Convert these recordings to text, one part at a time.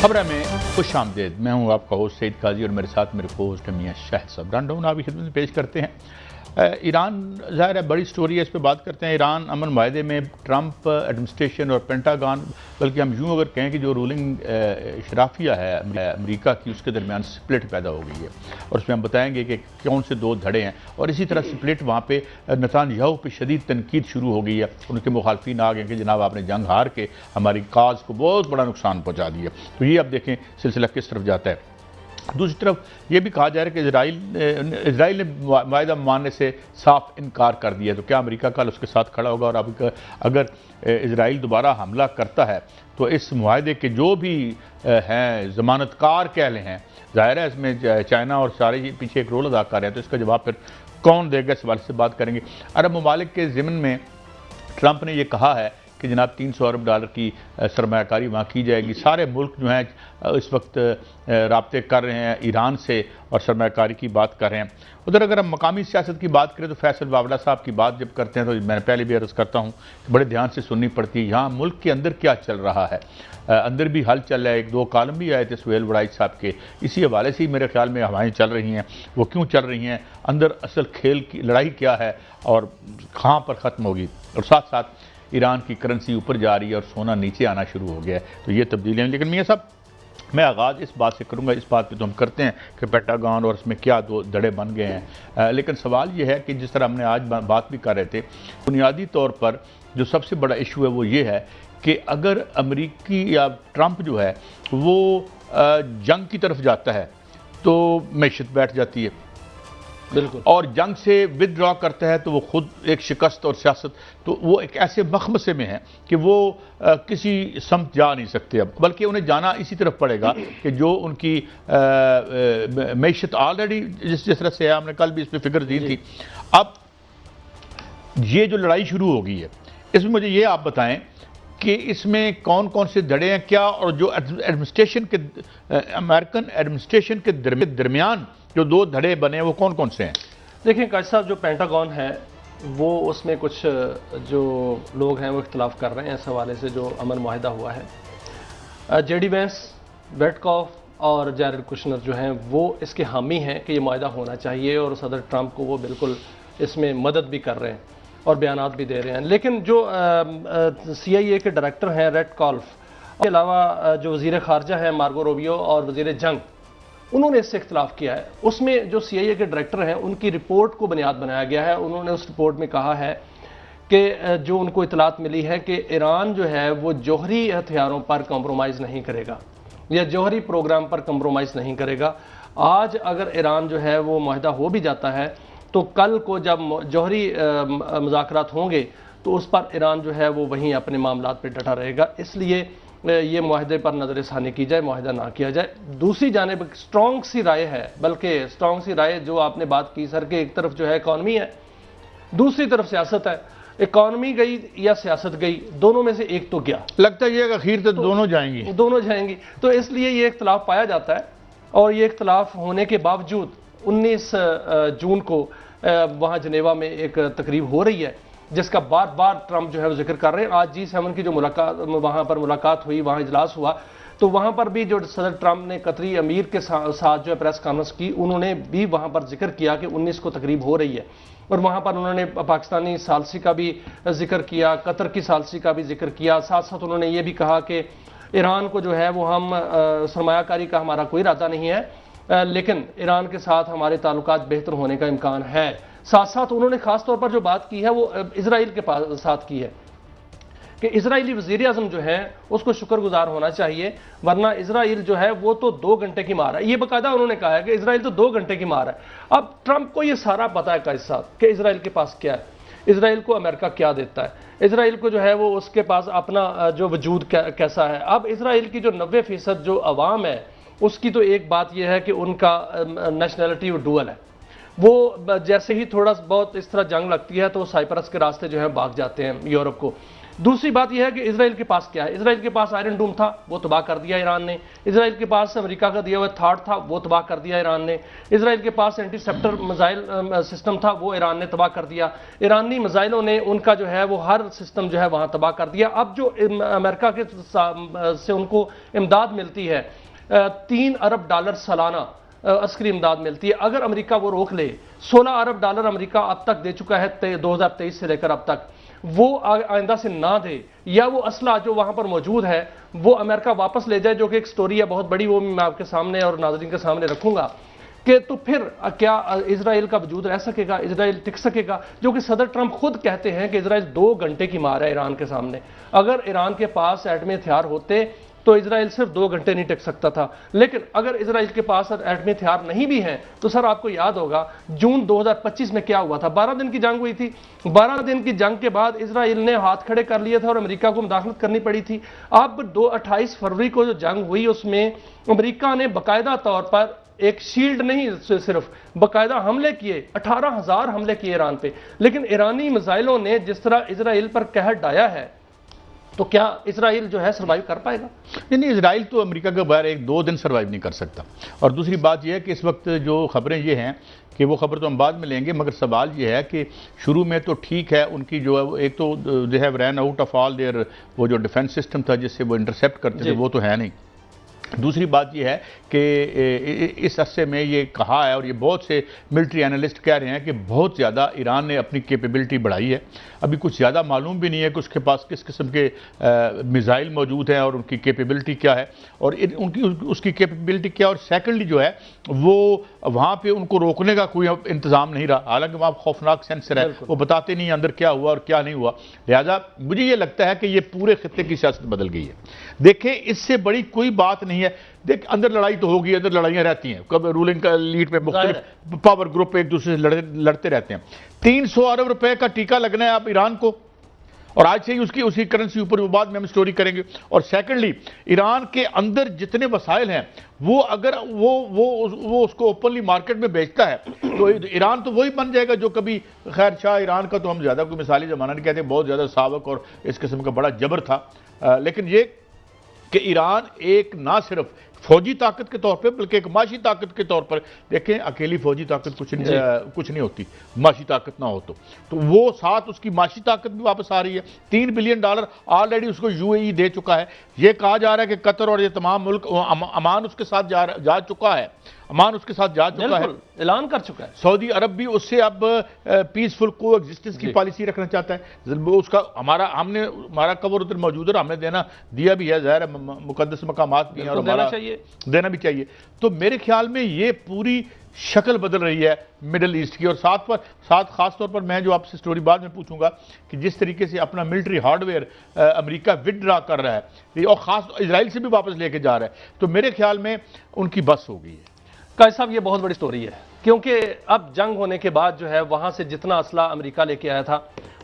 खबर में खुश आमदेद। मैं हूँ आपका होस्ट सईद काजी और मेरे साथ मेरे को होस्ट मियां शाह साहब रनडाउन आपकी खिदमत में पेश करते हैं। ईरान ज़ाहिर है बड़ी स्टोरी है, इस पर बात करते हैं। ईरान अमन माहदे में ट्रंप एडमिनिस्ट्रेशन और पेंटागन, बल्कि हम यूँ अगर कहें कि जो रूलिंग शराफिया है अमेरिका की, उसके दरमियान स्प्लिट पैदा हो गई है और उसमें हम बताएंगे कि कौन से दो धड़े हैं। और इसी तरह स्प्लिट वहाँ पे नेतन्याहू पे शदीद तनकीद शुरू हो गई है। उनके मुखालफिन आ गए कि जनाब आपने जंग हार के हमारी काज को बहुत बड़ा नुकसान पहुँचा दिया। तो ये अब देखें सिलसिला किस तरफ जाता है। दूसरी तरफ ये भी कहा जा रहा है कि इजराइल ने माहिदा मानने से साफ इनकार कर दिया। तो क्या अमेरिका कल उसके साथ खड़ा होगा? और अब अगर इजराइल दोबारा हमला करता है तो इस मुआहदे के जो भी हैं ज़मानतकार कह लें हैं, ज़ाहिर है इसमें चाइना और सारे पीछे एक रोल अदा कर रहे हैं, तो इसका जवाब फिर कौन देगा, इस हवाले से बात करेंगे। अरब ममालिक के ज़िमन में ट्रंप ने यह कहा है कि जनाब 300 अरब डॉलर की सरमायाकारी वहाँ की जाएगी। सारे मुल्क जो हैं इस वक्त राब्ते कर रहे हैं ईरान से और सरमायाकारी की बात कर रहे हैं। उधर अगर हम मकामी सियासत की बात करें तो फैसल बावला साहब की बात जब करते हैं तो मैं पहले भी अर्ज़ करता हूँ कि बड़े ध्यान से सुननी पड़ती है। यहाँ मुल्क के अंदर क्या चल रहा है, अंदर भी हल चल रहा है। एक दो कॉलम भी आए थे सुहेल वड़ाई साहब के, इसी हवाले से ही मेरे ख्याल में हवाएं चल रही हैं। वो क्यों चल रही हैं, अंदर असल खेल की लड़ाई क्या है और कहाँ पर ख़त्म होगी। और साथ साथ ईरान की करेंसी ऊपर जा रही है और सोना नीचे आना शुरू हो गया है। तो ये तब्दीलियाँ। लेकिन मियां साहब, मैं आगाज़ इस बात से करूँगा, इस बात पे तो हम करते हैं कि पेंटागन और इसमें क्या दो धड़े बन गए हैं। लेकिन सवाल ये है कि जिस तरह हमने आज बात भी कर रहे थे, बुनियादी तौर पर जो सबसे बड़ा इशू है वो ये है कि अगर अमरीकी या ट्रंप जो है वो जंग की तरफ जाता है तो मैशत बैठ जाती है, बिल्कुल, और जंग से विदड्रॉ करता है तो वो खुद एक शिकस्त और सियासत, तो वो एक ऐसे मखमसे में है कि वो किसी समत जा नहीं सकते अब, बल्कि उन्हें जाना इसी तरफ पड़ेगा कि जो उनकी मैशत ऑलरेडी जिस तरह से है, हमने कल भी इस पर फिक्र दी थी। अब ये जो लड़ाई शुरू हो गई है, इसमें मुझे ये आप बताएं कि इसमें कौन कौन से धड़े हैं क्या, और जो एडमिनिस्ट्रेशन के अमेरिकन एडमिनिस्ट्रेशन के दरमियान जो दो धड़े बने हैं वो कौन कौन से हैं? देखिए काजी साहब, जो पेंटागन है वो उसमें कुछ जो लोग हैं वो इख्तलाफ कर रहे हैं इस हवाले से जो अमन मुआहिदा हुआ है। जेडी वेंस, वेटकॉफ और जैरेड कुशनर जो हैं वो इसके हामी हैं कि ये मुआहिदा होना चाहिए, और सदर ट्रंप को वो बिल्कुल इसमें मदद भी कर रहे हैं और बयानात भी दे रहे हैं। लेकिन जो CIA के डायरेक्टर हैं रेडकॉल्फ, के अलावा जो वज़ीर ख़ारजा है मार्गो रूबियो और वज़ीर जंग, उन्होंने इससे इख्तलाफ किया है। उसमें जो CIA के डायरेक्टर हैं उनकी रिपोर्ट को बुनियाद बनाया गया है। उन्होंने उस रिपोर्ट में कहा है कि जो उनको इतलात मिली है कि ईरान जो है वो जौहरी हथियारों पर कंप्रोमाइज़ नहीं करेगा या जौहरी प्रोग्राम पर कंप्रोमाइज़ नहीं करेगा। आज अगर ईरान जो है वो मुआहिदा हो भी जाता है तो कल को जब जौहरी मुज़ाकरात होंगे तो उस पर ईरान जो है वो वहीं अपने मामलात पर डटा रहेगा। इसलिए ये मुआहिदे पर नज़रसानी की जाए, मुआहिदा ना किया जाए। दूसरी जानिब स्ट्रॉन्ग सी राय है, बल्कि स्ट्रॉन्ग सी राय जो आपने बात की सर कि एक तरफ जो है इकॉनमी है, दूसरी तरफ सियासत है। इकॉनमी गई या सियासत गई, दोनों में से एक तो गया। लगता है अखीर तो दोनों जाएंगी, तो इसलिए ये इख्तलाफ पाया जाता है। और ये इख्तलाफ होने के बावजूद 19 जून को वहाँ जनेवा में एक तकरीब हो रही है जिसका बार बार ट्रंप जो है वो जिक्र कर रहे हैं। आज G7 की जो वहाँ पर मुलाकात हुई, वहाँ इजलास हुआ, तो वहाँ पर भी जो सदर ट्रंप ने कतरी अमीर के साथ जो है प्रेस कॉन्फ्रेंस की, उन्होंने भी वहाँ पर जिक्र किया कि 19 को तकरीब हो रही है। और वहाँ पर उन्होंने पाकिस्तानी सालसी का भी जिक्र किया, कतर की सालसी का भी जिक्र किया। साथ साथ उन्होंने ये भी कहा कि ईरान को जो है वो हम सरमायाकारी का हमारा कोई इरादा नहीं है, लेकिन ईरान के साथ हमारे ताल्लुकात बेहतर होने का इम्कान है। साथ साथ उन्होंने खास तौर पर जो बात की है वो इजराइल के साथ की है कि इजरायली वज़ीर आज़म जो है उसको शुक्रगुजार होना चाहिए, वरना इजराइल जो है वो तो 2 घंटे की मार है। ये बाकायदा उन्होंने कहा है कि इजराइल तो 2 घंटे की मार है। अब ट्रंप को ये सारा पता है काजी साहब कि इजराइल के पास क्या है, इजराइल को अमेरिका क्या देता है, इजराइल को जो है वो उसके पास अपना जो वजूद कैसा है। अब इजराइल की जो 90% जो अवाम है उसकी तो एक बात यह है कि उनका नेशनैलिटी वो डुअल है। वो जैसे ही थोड़ा बहुत इस तरह जंग लगती है तो साइप्रस के रास्ते जो है भाग जाते हैं यूरोप को। दूसरी बात यह है कि इसराइल के पास क्या है। इसराइल के पास आयरन डूम था, वो तबाह कर दिया ईरान ने। इसराइल के पास अमेरिका का दिया हुआ थार्ड था, वो तबाह कर दिया ईरान ने। इसराइल के पास इंटरसेप्टर मिसाइल सिस्टम था, वो ईरान ने तबाह कर दिया। ईरानी मिसाइलों ने उनका जो है वो हर सिस्टम जो है वहां तबाह कर दिया। अब जो अमेरिका के से उनको इमदाद मिलती है, $3 अरब सालाना अस्करी इमदाद मिलती है। अगर अमेरिका वो रोक ले, $16 अरब अमेरिका अब तक दे चुका है 2023 से लेकर अब तक, वो आइंदा से ना दे, या वो असला जो वहां पर मौजूद है वो अमेरिका वापस ले जाए, जो कि एक स्टोरी है बहुत बड़ी, वो मैं आपके सामने और नाज़रीन के सामने रखूंगा, कि तो फिर क्या इसराइल का वजूद रह सकेगा, इसराइल टिक सकेगा? जो कि सदर ट्रंप खुद कहते हैं कि इसराइल 2 घंटे की मार है ईरान के सामने। अगर ईरान के पास एटमी हथियार होते तो इसराइल सिर्फ 2 घंटे नहीं टिक सकता था। लेकिन अगर इसराइल के पास एटमी हथियार नहीं भी हैं, तो सर आपको याद होगा जून 2025 में क्या हुआ था। 12 दिन की जंग हुई थी। 12 दिन की जंग के बाद इसराइल ने हाथ खड़े कर लिए थे और अमेरिका को मुदाखलत करनी पड़ी थी। अब 28 फरवरी को जो जंग हुई, उसमें अमेरिका ने बाकायदा तौर पर एक शील्ड नहीं, सिर्फ बाकायदा हमले किए, 18,000 हमले किए ईरान पे। लेकिन ईरानी मिसाइलों ने जिस तरह इसराइल पर कहर डाया है, तो क्या इसराइल जो है सर्वाइव कर पाएगा? नहीं, इसराइल तो अमेरिका के बगैर 1-2 दिन सर्वाइव नहीं कर सकता। और दूसरी बात यह है कि इस वक्त जो खबरें ये हैं कि वो खबर तो हम बाद में लेंगे, मगर सवाल ये है कि शुरू में तो ठीक है, उनकी जो है एक तो they have run out of all there, वो जो डिफेंस सिस्टम था जिससे वो इंटरसेप्ट करते थे, वो तो है नहीं। दूसरी बात यह है कि इस अरसे में ये कहा है, और ये बहुत से मिलिट्री एनालिस्ट कह रहे हैं कि बहुत ज़्यादा ईरान ने अपनी कैपेबिलिटी बढ़ाई है। अभी कुछ ज़्यादा मालूम भी नहीं है कि उसके पास किस किस्म के मिसाइल मौजूद हैं और उनकी कैपेबिलिटी क्या है, और उसकी कैपेबिलिटी क्या, और सेकेंडली जो है वो वहाँ पे उनको रोकने का कोई इंतज़ाम नहीं रहा। हालांकि वहाँ खौफनाक सेंसर है, वो बताते नहीं अंदर क्या हुआ और क्या नहीं हुआ। लिहाजा मुझे ये लगता है कि ये पूरे खित्ते की सियासत बदल गई है। देखें, इससे बड़ी कोई बात नहीं है। देख, अंदर लड़ाई तो होगी, अंदर लड़ाइयां रहती हैं, कब रूलिंग का लीड पे मुख्तलिफ पावर ग्रुप एक दूसरे से लड़ते रहते हैं। 300 अरब रुपए का टीका लगना है आप ईरान को, और आज से ही उसकी करेंसी ऊपर, वो बाद में हम स्टोरी करेंगे। और सेकंडली, ईरान के अंदर जितने वसाइल हैं, वो अगर वो उसको ओपनली मार्केट में बेचता है, तो ईरान तो वही बन जाएगा जो कभी, खैर शाह ईरान का तो हम ज़्यादा कोई मिसाली ज़माना नहीं कहते, बहुत ज़्यादा सावक और इस किस्म का बड़ा जबर था। लेकिन ये कि ईरान एक ना सिर्फ फौजी ताकत के तौर पे बल्कि एक माशी ताकत के तौर पर, देखें अकेली फौजी ताकत कुछ नहीं होती, माशी ताकत ना हो तो वो साथ उसकी माशी ताकत भी वापस आ रही है। $3 बिलियन ऑलरेडी उसको यूएई दे चुका है। ये कहा जा रहा है कि कतर और ये तमाम मुल्क, अमान उसके साथ जा चुका है, ऐलान कर चुका है। सऊदी अरब भी उससे अब पीसफुल को एग्जिस्टेंस की पॉलिसी रखना चाहता है। उसका हमारा कवर उधर मौजूद है, हमने दिया भी है, ज़ाहिर है मुकद्दस मकामात भी हैं और हमारा देना भी चाहिए। तो मेरे ख्याल में ये पूरी शक्ल बदल रही है मिडिल ईस्ट की। और साथ खास तौर पर मैं जो आपसे स्टोरी बाद में पूछूंगा कि जिस तरीके से अपना मिलिट्री हार्डवेयर अमेरिका विदड्रा कर रहा है और खास इजराइल से भी वापस लेके जा रहा है, तो मेरे ख्याल में उनकी बस हो गई है। काजी साहब, ये बहुत बड़ी स्टोरी है, क्योंकि अब जंग होने के बाद जो है वहां से जितना असला अमेरिका लेके आया था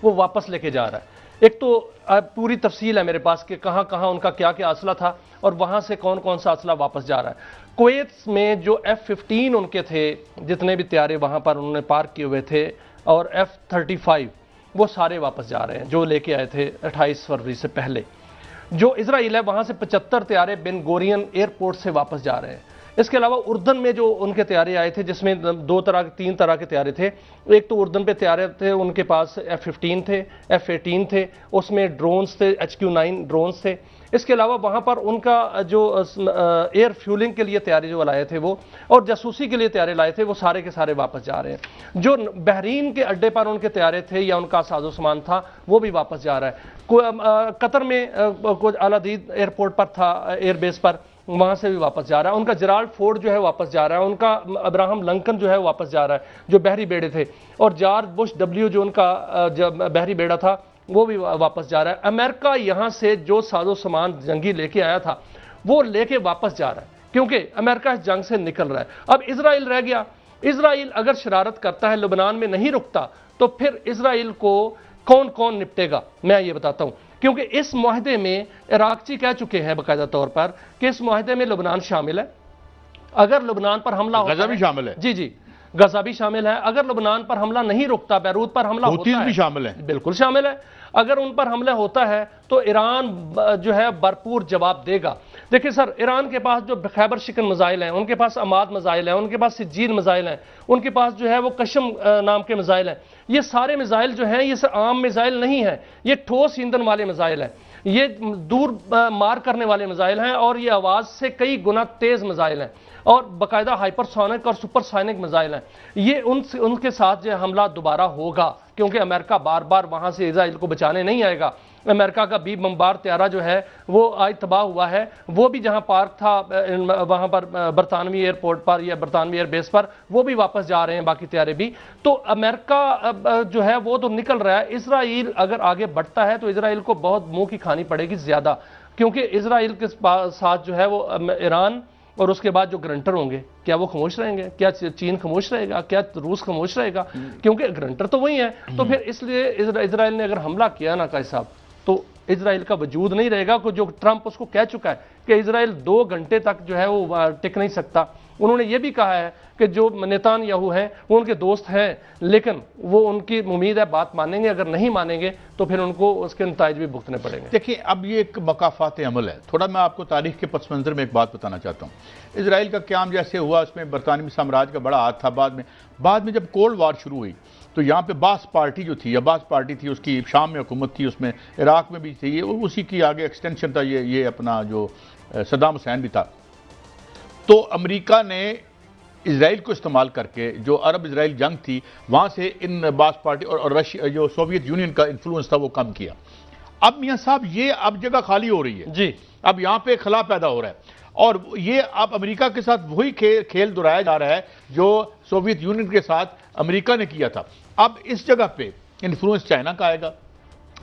वो वापस लेके जा रहा है। एक तो पूरी तफसील है मेरे पास कि कहां कहां उनका क्या क्या असला था और वहां से कौन कौन सा असला वापस जा रहा है। कुवैत में जो F-15 उनके थे, जितने भी तैयारे वहां पर उन्होंने पार्क किए हुए थे, और F-35 वो सारे वापस जा रहे हैं जो लेके आए थे 28 फरवरी से पहले। जो इसराइल है वहां से 75 तैयारे बेन गोरियन एयरपोर्ट से वापस जा रहे हैं। इसके अलावा उर्दन में जो उनके तैयारे आए थे, जिसमें 3 तरह के तैयारे थे। एक तो उर्दन पे तैयारे थे, उनके पास F-15 थे, F-18 थे, उसमें ड्रोन्स थे, HQ-9 ड्रोन्स थे। इसके अलावा वहाँ पर उनका जो एयर फ्यूलिंग के लिए तैयारी जो लाए थे वो, और जासूसी के लिए तैयारे लाए थे, वो सारे के सारे वापस जा रहे हैं। जो बहरीन के अड्डे पर उनके तैयारे थे या उनका साजो सामान था वो भी वापस जा रहा है। कतर में कुछ अल-अदीद एयरपोर्ट पर था, एयरबेस पर, वहां से भी वापस जा रहा है। उनका जेराल्ड फोर्ड जो है वापस जा रहा है। उनका अब्राहम लंकन जो है वापस जा रहा है, जो बहरी बेड़े थे। और जॉर्ज बुश W जो उनका बहरी बेड़ा था वो भी वापस जा रहा है। अमेरिका यहां से जो साजो सामान जंगी लेके आया था वो लेके वापस जा रहा है, क्योंकि अमेरिका इस जंग से निकल रहा है। अब इसराइल रह गया। इसराइल अगर शरारत करता है, लेबनान में नहीं रुकता, तो फिर इसराइल को कौन कौन निपटेगा, मैं ये बताता हूं। क्योंकि इस मुआहदे में इराकची कह चुके हैं बाकायदा तौर पर कि इस मुआहदे में लेबनान शामिल है। अगर लेबनान पर हमला होता भी शामिल है, जी, गजा भी शामिल है। अगर लबनान पर हमला नहीं रुकता, बैरूत पर हमला होता है, भी शामिल है, बिल्कुल शामिल है। अगर उन पर हमला होता है तो ईरान जो है भरपूर जवाब देगा। देखिए सर, ईरान के पास जो खैबर शिकन मिसाइल हैं, उनके पास अमाद मिसाइल हैं, उनके पास सिज्जीन मिसाइल हैं, उनके पास जो है वो कशम नाम के मिसाइल हैं। ये सारे मिसाइल जो हैं ये आम मिसाइल नहीं है, ये ठोस ईंधन वाले मिसाइल हैं, ये दूर मार करने वाले मिसाइल हैं, और ये आवाज से कई गुना तेज मिसाइल हैं, और बाकायदा हाइपरसोनिक और सुपरसोनिक मिसाइल हैं। ये उनके साथ जो हमला दोबारा होगा, क्योंकि अमेरिका बार बार वहां से इजराइल को बचाने नहीं आएगा। अमेरिका का बी बम्बार त्यारा जो है वो आज तबाह हुआ है, वो भी जहां पार्क था वहां पर बरतानवी एयरपोर्ट पर या बरतानवी एयरबेस पर, वो भी वापस जा रहे हैं, बाकी त्यारे भी। तो अमेरिका जो है वो तो निकल रहा है। इसराइल अगर आगे बढ़ता है तो इसराइल को बहुत मुंह की खानी पड़ेगी ज्यादा, क्योंकि इसराइल के साथ जो है वो ईरान और उसके बाद जो ग्रंटर होंगे, क्या वो खामोश रहेंगे? क्या चीन खामोश रहेगा? क्या रूस खामोश रहेगा? क्योंकि ग्रंटर तो वही है। तो फिर इसलिए इजराइल ने अगर हमला किया ना काई साहब, तो इजराइल का वजूद नहीं रहेगा। जो ट्रंप उसको कह चुका है कि इजराइल 2 घंटे तक जो है वो टिक नहीं सकता। उन्होंने ये भी कहा है कि जो नेतान्याहू हैं वो उनके दोस्त हैं, लेकिन वो उनकी उम्मीद है बात मानेंगे, अगर नहीं मानेंगे तो फिर उनको उसके नताइज भी भुगतने पड़ेंगे। देखिए, अब ये एक मकाफात अमल है। थोड़ा मैं आपको तारीख के पस मंजर में एक बात बताना चाहता हूँ। इसराइल का क्याम जैसे हुआ, उसमें बरतानवी साम्राज्य का बड़ा हाथ था। बाद में जब कोल्ड वार शुरू हुई तो यहाँ पे बास पार्टी जो थी, अब्बास पार्टी थी, उसकी शाम में हुकूमत थी, उसमें इराक में भी थी, ये उसी की आगे एक्सटेंशन था ये अपना जो सद्दाम हुसैन भी था। तो अमेरिका ने इजराइल को इस्तेमाल करके जो अरब इजराइल जंग थी वहाँ से इन बास पार्टी और रशिया जो सोवियत यूनियन का इन्फ्लुएंस था वो कम किया। अब मियाँ साहब ये अब जगह खाली हो रही है जी, अब यहाँ पे खला पैदा हो रहा है, और ये अब अमेरिका के साथ वही खेल दोहराया जा रहा है जो सोवियत यूनियन के साथ अमेरिका ने किया था। अब इस जगह पे इन्फ्लुएंस चाइना का आएगा,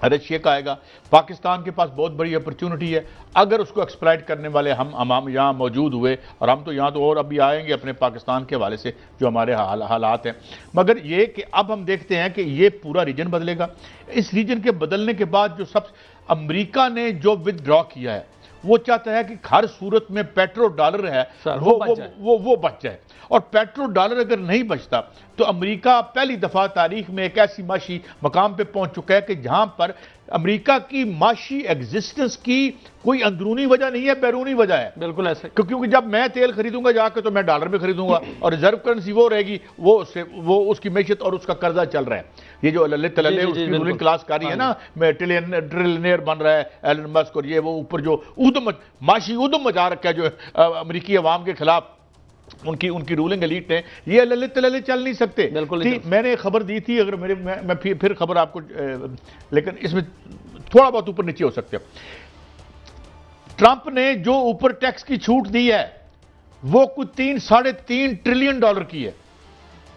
रशिया का आएगा। पाकिस्तान के पास बहुत बड़ी अपॉर्चुनिटी है, अगर उसको एक्सप्लॉइट करने वाले हम यहाँ मौजूद हुए, और हम तो यहाँ तो और अभी आएंगे अपने पाकिस्तान के हवाले से जो हमारे हालात हैं। मगर ये कि अब हम देखते हैं कि ये पूरा रीजन बदलेगा। इस रीजन के बदलने के बाद जो सब अमेरिका ने जो विदड्रॉ किया है, वो चाहता है कि हर सूरत में पेट्रो डॉलर है वो बच जाए, और पेट्रो डॉलर अगर नहीं बचता तो अमेरिका पहली दफा तारीख में एक ऐसी माशी मकाम पे पहुंच चुका है कि जहां पर अमेरिका की माशी एग्जिस्टेंस की कोई अंदरूनी वजह नहीं है, बैरूनी वजह है। बिल्कुल ऐसे, क्योंकि जब मैं तेल खरीदूंगा जाकर तो मैं डॉलर में खरीदूंगा, और रिजर्व करेंसी वो रहेगी, वो उसकी मैशत और उसका कर्जा चल रहा है। ये जो लल्ले तलल्ले उसकी रूलिंग क्लास कारी है ना, ट्रिलियनेयर बन रहा है एलन मस्क, और ये वो ऊपर जो माशी उदम मचा रखा है जो अमेरिकी अवाम के खिलाफ उनकी रूलिंग एलीट है, ये लल्ले तलल्ले चल नहीं सकते। बिल्कुल मैंने खबर दी थी, अगर मैं फिर खबर आपको, लेकिन इसमें थोड़ा बहुत ऊपर नीचे हो सकते हैं। ट्रंप ने जो ऊपर टैक्स की छूट दी है वो कुछ 3-3.5 ट्रिलियन डॉलर की है।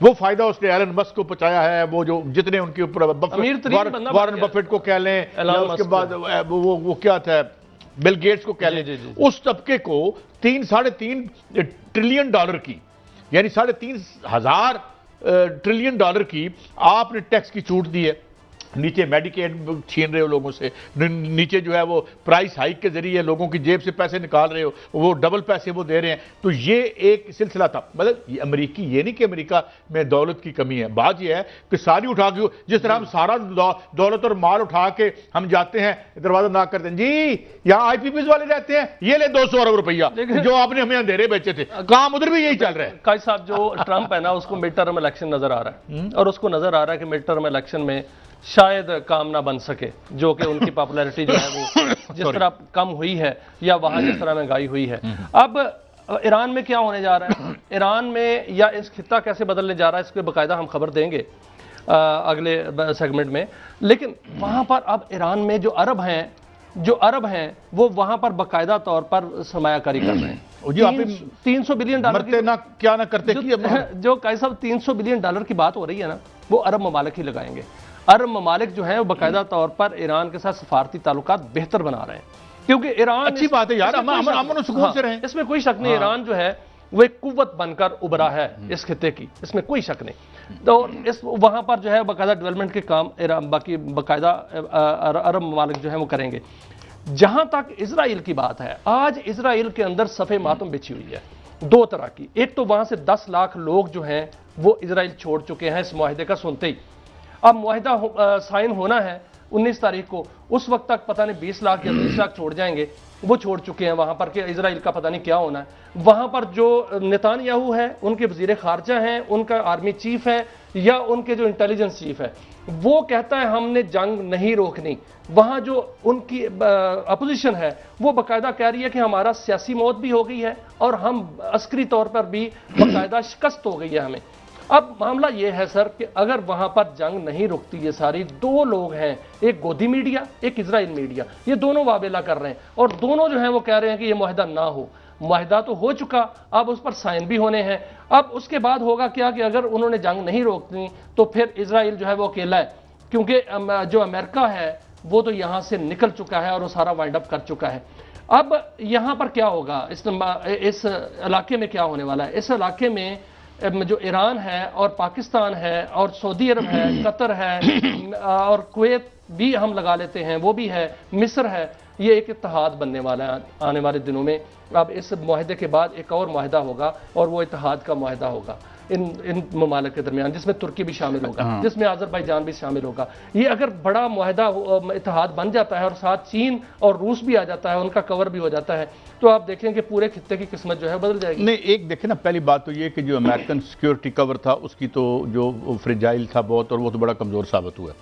वो फायदा उसने एलन मस्क को पहुंचाया है, वो जो जितने उनके ऊपर वारन बफेट को कह लें, उसके बाद वो क्या था बिल गेट्स को कह लें, उस तबके को 3-3.5 ट्रिलियन डॉलर की, यानी 3.5 ट्रिलियन डॉलर की आपने टैक्स की छूट दी है। नीचे मेडिकेड छीन रहे हो लोगों से, नीचे जो है वो प्राइस हाइक के जरिए लोगों की जेब से पैसे निकाल रहे हो, वो डबल पैसे वो दे रहे हैं। तो ये एक सिलसिला था। मतलब ये अमेरिकी, ये नहीं कि अमेरिका में दौलत की कमी है, बात ये है कि सारी उठा के, जिस तरह हम सारा दौलत और माल उठा के हम जाते हैं, दरवाजा ना करते हैं, जी यहाँ आईपीपीएस वाले रहते हैं, ये ले 200 अरब रुपया जो आपने हमें अंधेरे बेचे थे, काम उधर भी यही चल रहा है। काई साहब, जो ट्रंप है ना, उसको मिड टर्म इलेक्शन नजर आ रहा है, और उसको नजर आ रहा है कि मिड टर्म इलेक्शन में शायद काम ना बन सके, जो कि उनकी पॉपुलैरिटी जो है वो जिस तरह कम हुई है, या वहां जिस तरह महंगाई हुई है। अब ईरान में क्या होने जा रहा है, ईरान में या इस खित्ता कैसे बदलने जा रहा है, इसके बाकायदा हम खबर देंगे अगले सेगमेंट में। लेकिन वहां पर अब ईरान में जो अरब हैं वो वहां पर बाकायदा तौर पर सरमायाकारी कर रहे हैं। 300 बिलियन डॉलर ना क्या ना करते जो काई साहब 300 बिलियन डॉलर की बात हो रही है ना, वो अरब ममालिक ही लगाएंगे। अरब ममालिक जो है वो बाकायदा तौर पर ईरान के साथ सफारती ताल्लुकात बेहतर बना रहे हैं, क्योंकि ईरान, अच्छी बात है यार, अमन सुकून से रहें, इसमें कोई शक नहीं। ईरान जो है वो एक कुव्वत बनकर उभरा है इस खित्ते की, इसमें कोई शक नहीं। तो इस वहां पर जो है बाकायदा डेवलपमेंट के काम बाकी बाकायदा अरब ममालिक जो है वो करेंगे। जहां तक इजराइल की बात है, आज इजराइल के अंदर सफ़े मातम बिछी हुई है 2 तरह की। एक तो वहां से 10 लाख लोग जो हैं वो इसराइल छोड़ चुके हैं इस मुआहदे का सुनते ही। अब मुआहदा साइन होना है 19 तारीख को, उस वक्त तक पता नहीं 20 लाख या 30 लाख छोड़ जाएंगे, वो छोड़ चुके हैं वहां पर कि इसराइल का पता नहीं क्या होना है। वहां पर जो नेतान्याहू है, उनके वजीर खारजा हैं, उनका आर्मी चीफ है या उनके जो इंटेलिजेंस चीफ है, वो कहता है हमने जंग नहीं रोकनी। वहां जो उनकी अपोजिशन है वो बाकायदा कह रही है कि हमारा सियासी मौत भी हो गई है और हम अस्करी तौर पर भी बाकायदा शिकस्त हो गई है हमें। अब मामला यह है सर कि अगर वहां पर जंग नहीं रुकती, ये सारी दो लोग हैं, एक गोदी मीडिया, एक इजराइल मीडिया, ये दोनों वाबेला कर रहे हैं और दोनों जो हैं वो कह रहे हैं कि ये मुआहदा ना हो। मुआहदा तो हो चुका, अब उस पर साइन भी होने हैं। अब उसके बाद होगा क्या कि अगर उन्होंने जंग नहीं रोकनी तो फिर इजराइल जो है वो अकेला है, क्योंकि जो अमेरिका है वो तो यहां से निकल चुका है और वो सारा वाइंड अप कर चुका है। अब यहां पर क्या होगा, इस इलाके में क्या होने वाला है? इस इलाके में जो ईरान है और पाकिस्तान है और सऊदी अरब है, कतर है और कुवैत भी हम लगा लेते हैं, वो भी है, मिस्र है, ये एक इत्तेहाद बनने वाला है आने वाले दिनों में। अब इस मुआहदे के बाद एक और मुआहदा होगा और वो इत्तेहाद का मुआहदा होगा इन ममालिक के दरमियान, जिसमें तुर्की भी शामिल होगा, जिसमें अजरबैजान भी शामिल होगा। ये अगर बड़ा मुआहदा इत्तेहाद बन जाता है और साथ चीन और रूस भी आ जाता है, उनका कवर भी हो जाता है, तो आप देखें कि पूरे खित्ते की किस्मत जो है बदल जाएगी। नहीं, एक देखें ना, पहली बात तो ये कि जो अमेरिकन सिक्योरिटी कवर था उसकी तो जो फ्रिजाइल था बहुत, और वो तो बड़ा कमज़ोर साबित हुआ।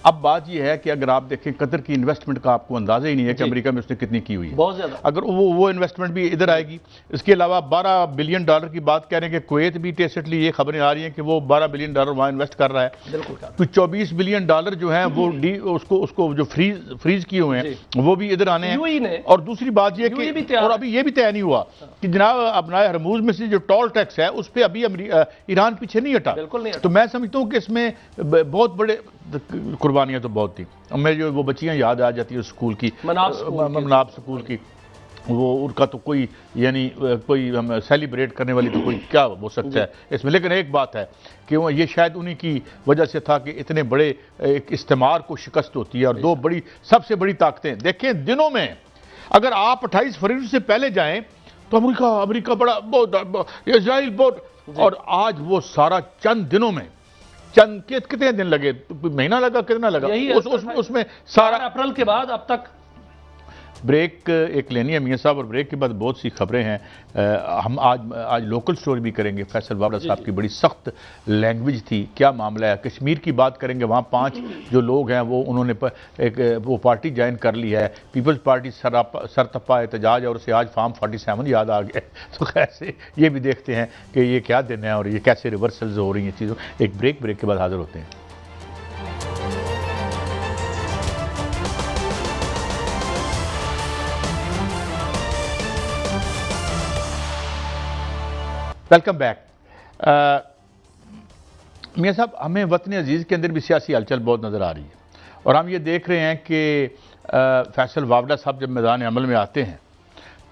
अब बात यह है कि अगर आप देखें कतर की इन्वेस्टमेंट का आपको अंदाजा ही नहीं है कि अमेरिका में उसने कितनी की हुई है, बहुत ज़्यादा। अगर वो इन्वेस्टमेंट भी इधर आएगी। इसके अलावा $12 बिलियन की बात कह रहे हैं कि कुवैत भी टेसिटली ये खबरें आ रही हैं कि वो $12 बिलियन वहाँ इन्वेस्ट कर रहा है। बिल्कुल। तो $24 बिलियन जो है वो उसको जो फ्रीज किए हुए हैं वो भी इधर आने हैं। और दूसरी बात ये कि और अभी ये भी तय नहीं हुआ कि जनाब अपना हरमूज में से जो टोल टैक्स है उस पर अभी ईरान पीछे नहीं हटा। बिल्कुल नहीं हटा। तो मैं समझता हूँ कि इसमें बहुत बड़े कुर्बानियां तो बहुत थी। मैं जो वो बच्चियां याद आ जाती है स्कूल की, मनाब स्कूल की, वो उनका तो कोई यानी कोई हम सेलिब्रेट करने वाली तो कोई क्या हो सकता है इसमें। लेकिन एक बात है कि वो ये शायद उन्हीं की वजह से था कि इतने बड़े एक इस्तेमार को शिकस्त होती है और दो बड़ी सबसे बड़ी ताकतें देखें दिनों में। अगर आप 28 फरवरी से पहले जाएं तो अमेरिका बड़ा बहुत, इजराइल बहुत, और आज वो सारा चंद दिनों में, चंद कितने दिन लगे, महीना लगा, कितना लगा, उसमें सारा अप्रैल के बाद अब तक। ब्रेक एक लेनी है मियां साहब, और ब्रेक के बाद बहुत सी खबरें हैं। हम आज लोकल स्टोरी भी करेंगे। फैसल वावड़ा साहब की बड़ी सख्त लैंग्वेज थी, क्या मामला है, कश्मीर की बात करेंगे। वहाँ 5 जो लोग हैं वो उन्होंने वो पार्टी ज्वाइन कर ली है, पीपल्स पार्टी सरतपा एहतजाज, और उसे आज फार्म 47 याद आ गया। तो कैसे ये भी देखते हैं कि ये क्या दिन है और ये कैसे रिवर्सल्स हो रही हैं चीज़ों। एक ब्रेक के बाद हाजिर होते हैं। Welcome back. मियां साहब, हमें वतन अजीज़ के अंदर भी सियासी हलचल बहुत नज़र आ रही है और हम ये देख रहे हैं कि फैसल वावड़ा साहब जब मैदान अमल में आते हैं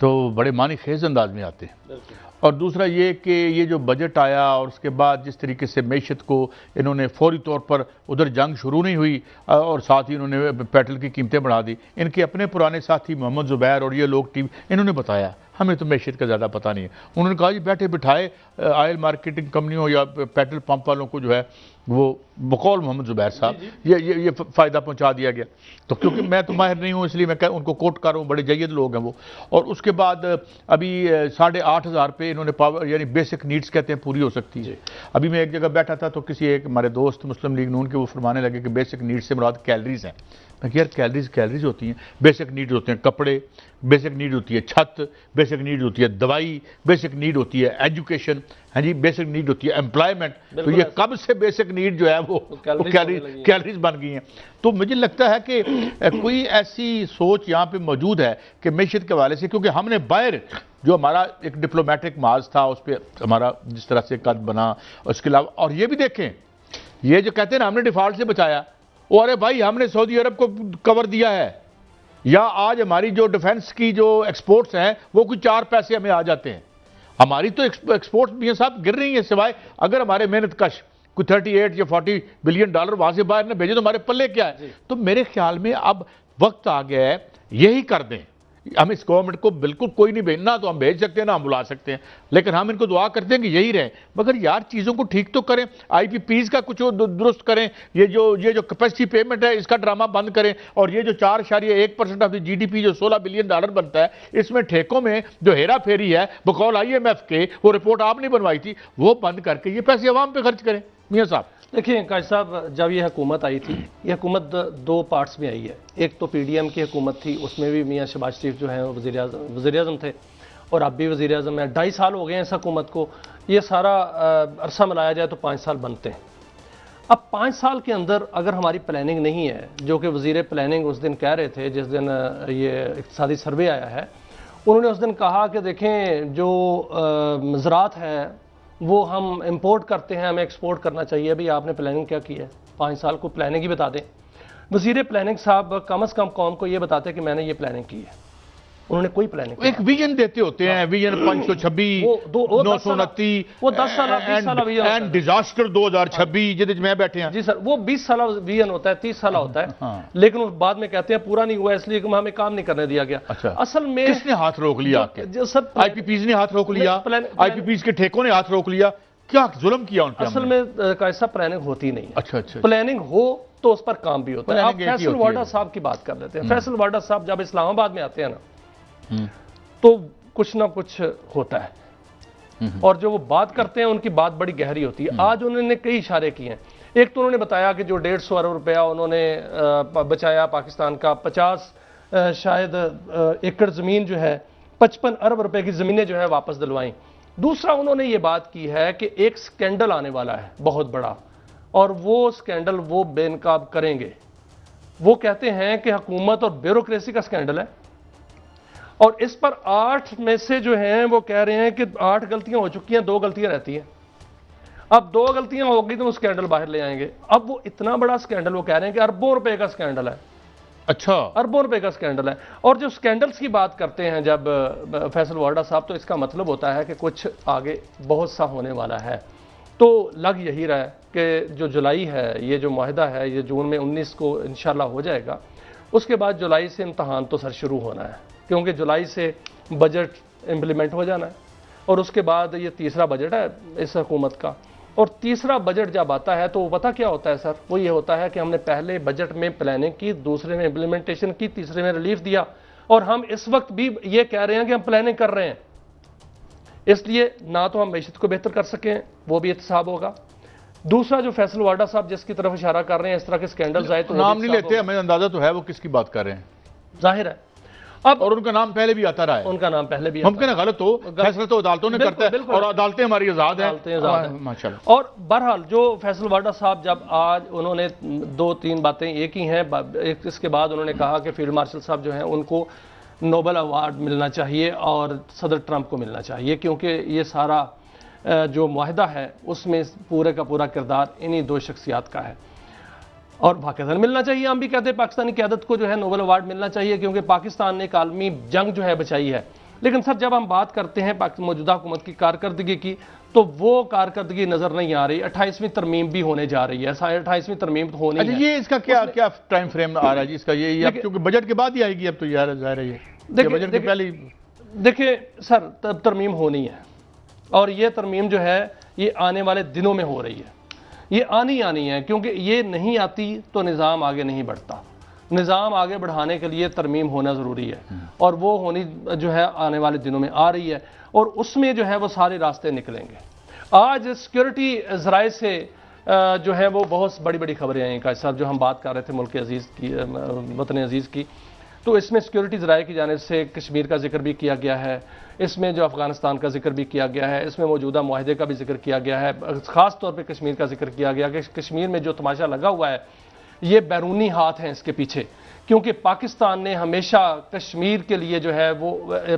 तो बड़े मानी खेज अंदाज में आते हैं। और दूसरा ये कि ये जो बजट आया और उसके बाद जिस तरीके से मैशत को इन्होंने फौरी तौर पर, उधर जंग शुरू नहीं हुई और साथ ही इन्होंने पेट्रोल की कीमतें बढ़ा दी। इनके अपने पुराने साथी मोहम्मद ज़ुबैर और ये लोग टीम इन्होंने बताया, हमें तो मैशत का ज़्यादा पता नहीं है। उन्होंने कहा जी बैठे बिठाए ऑयल मार्केटिंग कंपनियों या पेट्रोल पंप वालों को जो है वो बकौल मोहम्मद ज़ुबैर साहब ये फ़ायदा पहुंचा दिया गया। तो क्योंकि मैं तो माहिर नहीं हूँ इसलिए मैं उनको कोट कर रहा हूँ, बड़े जय्यद लोग हैं वो। और उसके बाद अभी 8,500 पे इन्होंने पावर यानी बेसिक नीड्स कहते हैं पूरी हो सकती है। अभी मैं एक जगह बैठा था तो किसी एक हमारे दोस्त मुस्लिम लीग नून के वो फरमाने लगे कि बेसिक नीड्स से मुराद कैलोरीज हैं। मैं यार कैलोरीज होती हैं, बेसिक नीड्स होते हैं कपड़े, बेसिक नीड होती है छत, बेसिक नीड होती है दवाई, बेसिक नीड होती है एजुकेशन, हाँ जी, बेसिक नीड होती है एम्प्लॉयमेंट। तो ये कब से बेसिक नीड जो है वो कैलोरीज बन गई हैं। तो मुझे लगता है कि कोई ऐसी सोच यहाँ पे मौजूद है कि मैशत के हवाले से, क्योंकि हमने बाहर जो हमारा एक डिप्लोमेटिक माज था उस पर हमारा जिस तरह से कद बना, उसके अलावा और ये भी देखें, ये जो कहते हैं ना हमने डिफॉल्ट से बचाया, और अरे भाई हमने सऊदी अरब को कवर दिया है, या आज हमारी जो डिफेंस की जो एक्सपोर्ट्स हैं वो कुछ 4 पैसे हमें आ जाते हैं। हमारी तो एक्सपोर्ट्स मियां साहब गिर रही है, सिवाय अगर हमारे मेहनत कश कोई 38 या 40 बिलियन डॉलर वहां से बाहर ने भेजे तो हमारे पल्ले क्या है। तो मेरे ख्याल में अब वक्त आ गया है यही कर दें हम इस गवर्नमेंट को बिल्कुल कोई नहीं भेजना, तो हम भेज सकते हैं ना हम बुला सकते हैं, लेकिन हम इनको दुआ करते हैं कि यही रहे। मगर यार चीज़ों को ठीक तो करें, IPPs का कुछ दुरुस्त करें, ये जो कैपेसिटी पेमेंट है इसका ड्रामा बंद करें, और ये जो 4.1% ऑफ द GDP जो $16 बिलियन बनता है, इसमें ठेकों में जो हेरा फेरी है बकौल IMF के, वो रिपोर्ट आपने बनवाई थी, वो बंद करके ये पैसे अवाम पे खर्च करें। मियाँ साहब देखिए काजी साहब, जब ये हुकूमत आई थी, ये हुकूमत दो पार्ट्स में आई है। एक तो PDM की हुकूमत थी, उसमें भी मियाँ शहबाज शरीफ जो हैं वज़ीर आज़म थे, और अब भी वज़ीर आज़म है। 2.5 साल हो गए हैं इस हुकूमत को, ये सारा अरसा मिलाया जाए तो 5 साल बनते हैं। अब 5 साल के अंदर अगर हमारी प्लानिंग नहीं है, जो कि वज़ीर प्लानिंग उस दिन कह रहे थे, जिस दिन ये इक़्तिसादी सर्वे आया है, उन्होंने उस दिन कहा कि देखें जो ज़राअत है वो हम इंपोर्ट करते हैं, हमें एक्सपोर्ट करना चाहिए। भाई आपने प्लानिंग क्या की है? 5 साल को प्लानिंग ही बता दें। वज़ीर प्लानिंग साहब कम से कम कौम को ये बताते कि मैंने ये प्लानिंग की है। उन्होंने कोई प्लानिंग, एक विजन देते होते हैं, विजन 526, 929, वो 10 साल एंड डिजास्टर 2026 जिहदे मैं बैठे हैं। जी सर, वो 20 साल विजन होता है, 30 साल होता है, लेकिन उस बाद में कहते हैं पूरा नहीं हुआ इसलिए कि हमें काम नहीं करने दिया गया। अच्छा, असल में किसने हाथ रोक लिया? सब IPPs ने हाथ रोक लिया, IPPs के ठेकों ने हाथ रोक लिया, क्या जुल्म किया उन पे? असल में कैसा प्लानिंग होती नहीं है। अच्छा, प्लानिंग हो तो उस पर काम भी होता है। आप फैसल वाडा साहब की बात कर लेते हैं। फैसल वाडा साहब जब इस्लामाबाद में आते हैं ना, तो कुछ ना कुछ होता है, और जो वो बात करते हैं उनकी बात बड़ी गहरी होती है। आज उन्होंने कई इशारे किए हैं। एक तो उन्होंने बताया कि जो 150 अरब रुपया उन्होंने बचाया पाकिस्तान का, 50 शायद एकड़ ज़मीन जो है, 55 अरब रुपए की ज़मीनें जो है वापस दिलवाई। दूसरा उन्होंने ये बात की है कि एक स्कैंडल आने वाला है बहुत बड़ा, और वो स्कैंडल वो बेनकाब करेंगे। वो कहते हैं कि हुकूमत और ब्यूरोक्रेसी का स्कैंडल है, और इस पर 8 में से जो हैं वो कह रहे हैं कि 8 गलतियां हो चुकी हैं, 2 गलतियां रहती हैं। अब 2 गलतियां होगी तो वो स्कैंडल बाहर ले आएंगे। अब वो इतना बड़ा स्कैंडल, वो कह रहे हैं कि अरबों रुपए का स्कैंडल है। अच्छा, अरबों रुपए का स्कैंडल है। और जो स्कैंडल्स की बात करते हैं जब फैसल वाडा साहब, तो इसका मतलब होता है कि कुछ आगे बहुत सा होने वाला है। तो लग यही रहा है कि जो जुलाई है, ये जो मुआहदा है, ये जून में 19 को इंशाल्लाह हो जाएगा। उसके बाद जुलाई से इम्तहान तो सर शुरू होना है, क्योंकि जुलाई से बजट इम्प्लीमेंट हो जाना है, और उसके बाद ये तीसरा बजट है इस हुकूमत का। और तीसरा बजट जब आता है तो पता क्या होता है सर? वो ये होता है कि हमने पहले बजट में प्लानिंग की, दूसरे में इम्प्लीमेंटेशन की, तीसरे में रिलीफ दिया, और हम इस वक्त भी ये कह रहे हैं कि हम प्लानिंग कर रहे हैं। इसलिए ना तो हम मैशत को बेहतर कर सकें, वो भी एहतसाब होगा। दूसरा जो फैसल वाडा साहब जिसकी तरफ इशारा कर रहे हैं, इस तरह के स्कैंडल्स आए तो नाम नहीं लेते, हमें अंदाजा तो है वो किसकी बात कर रहे हैं, जाहिर है। अब और उनका नाम पहले भी आता रहा है। उनका नाम पहले भी मुमकिन है गलत हो, फैसला तो अदालतों ने करता है, और अदालतें हमारी आज़ाद हैं माशाल्लाह। और बहरहाल जो फैसल वाडा साहब, जब आज उन्होंने 2-3 बातें एक ही हैं, इसके बाद उन्होंने कहा कि फील्ड मार्शल साहब जो हैं उनको नोबेल अवार्ड मिलना चाहिए और सदर ट्रंप को मिलना चाहिए, क्योंकि ये सारा जो मुआहदा है उसमें पूरे का पूरा किरदार इन्हीं 2 शख्सियात का है, और पाकिस्तान मिलना चाहिए। हम भी कहते हैं पाकिस्तानी क़यादत को जो है नोबेल अवार्ड मिलना चाहिए, क्योंकि पाकिस्तान ने एक आलमी जंग जो है बचाई है। लेकिन सर जब हम बात करते हैं मौजूदा हुकूमत की कारकर्दगी की, तो वो कारकर्दगी नजर नहीं आ रही। 28वीं तरमीम भी होने जा रही है, 28वीं तरमीम तो होनी है। ये इसका क्या टाइम फ्रेम आ रहा है जी इसका? ये क्योंकि बजट के बाद ही आएगी अब तो यार, जाहिर है ये बजट के पहले। देखिए सर, तरमीम होनी है, और ये तरमीम जो है ये आने वाले दिनों में हो रही है। ये आनी है, क्योंकि ये नहीं आती तो निज़ाम आगे नहीं बढ़ता। निज़ाम आगे बढ़ाने के लिए तरमीम होना ज़रूरी है, और वो होनी जो है आने वाले दिनों में आ रही है, और उसमें जो है वो सारे रास्ते निकलेंगे। आज सिक्योरिटी ज़राए से जो है वो बहुत बड़ी बड़ी खबरें आई काजी साहब, जो हम बात कर रहे थे मुल्क अजीज़ की, वतन अजीज़ की, तो इसमें सिक्योरिटी ज़राए की जानिब से कश्मीर का जिक्र भी किया गया है, इसमें जो अफगानिस्तान का जिक्र भी किया गया है, इसमें मौजूदा मुआहदे का भी जिक्र किया गया है, ख़ास तौर पे कश्मीर का जिक्र किया गया कि कश्मीर में जो तमाशा लगा हुआ है ये बैरूनी हाथ हैं इसके पीछे, क्योंकि पाकिस्तान ने हमेशा कश्मीर के लिए जो है वो